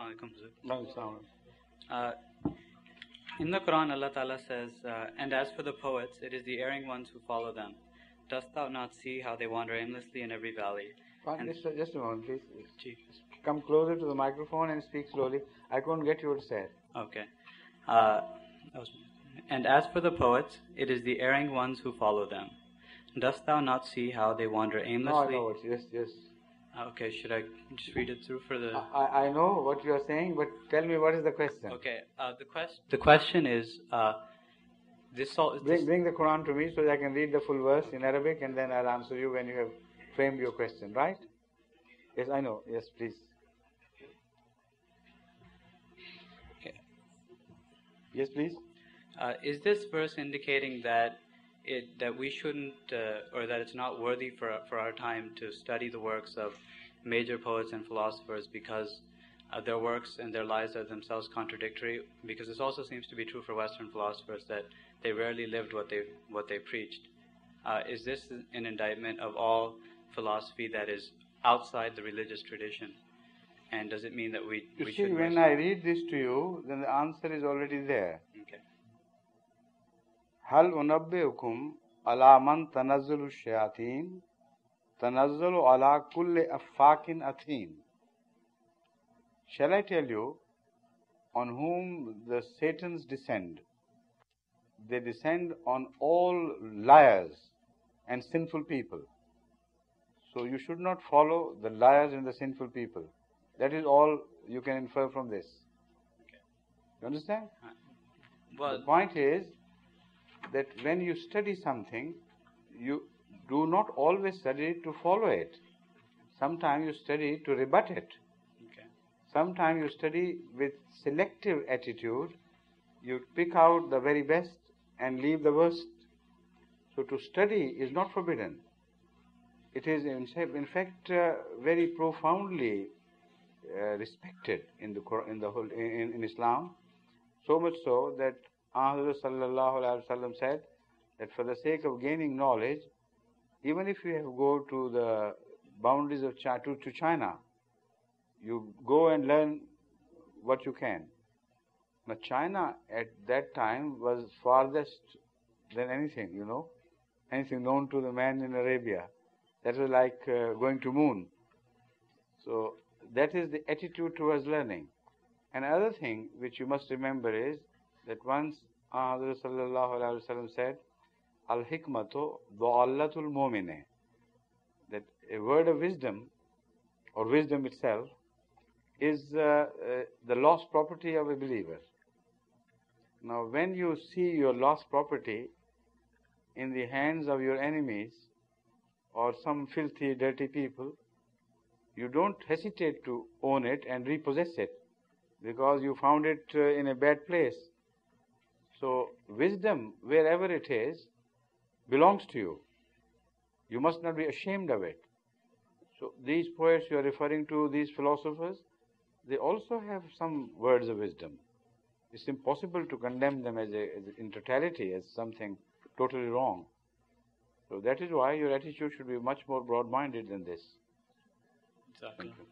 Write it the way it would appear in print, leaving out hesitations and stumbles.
Assalamu alaikum, Hazrat. No, it's not. In the Quran, Allah Ta'ala says, and as for the poets, it is the erring ones who follow them. Dost thou not see how they wander aimlessly in every valley? Just a moment, please. Ji. Come closer to the microphone and speak slowly. I couldn't get you to say it. Okay. And as for the poets, it is the erring ones who follow them. Dost thou not see how they wander aimlessly? No, I know it. Yes. Okay, should I just read it through for the... I know what you are saying, but tell me what is the question. Okay, the question is, Bring the Quran to me so that I can read the full verse in Arabic and then I'll answer you when you have framed your question, right? Yes, I know. Yes, please. Okay. Yes, please. Is this verse indicating that we shouldn't, or that it's not worthy for our time to study the works of major poets and philosophers because their works and their lives are themselves contradictory? Because this also seems to be true for Western philosophers, that they rarely lived what they preached. Is this an indictment of all philosophy that is outside the religious tradition? And does it mean that we should... when I read this to you, then the answer is already there. Okay. هل أنبئكم على من تنزل الشياطين تنزل على كل أفاك أثيم. Shall I tell you on whom the Satans descend? They descend on all liars and sinful people. So you should not follow the liars and the sinful people. That is all you can infer from this. Okay. You understand? Well, the point is that when you study something, you do not always study to follow it. Sometimes you study to rebut it. Okay. Sometimes you study with selective attitude. You pick out the very best and leave the worst. So to study is not forbidden. It is in fact very profoundly respected in Islam. So much so that Ahmad sallallahu alaihi wasallam said that for the sake of gaining knowledge, even if you have to go to the boundaries of to China, you go and learn what you can. Now China at that time was farthest than anything, anything known to the man in Arabia. That was like going to moon. So that is the attitude towards learning. Another thing which you must remember is that once Hazrat sallallahu alaihi wasallam said, "Al-hikmatu du'allatul mu'mine," that a word of wisdom, or wisdom itself, is the lost property of a believer. Now, when you see your lost property in the hands of your enemies or some filthy, dirty people, you don't hesitate to own it and repossess it because you found it in a bad place. So, wisdom, wherever it is, belongs to you. You must not be ashamed of it. So, these poets you are referring to, these philosophers, they also have some words of wisdom. It's impossible to condemn them as in totality as something totally wrong. So that is why your attitude should be much more broad-minded than this. Exactly. Thank you.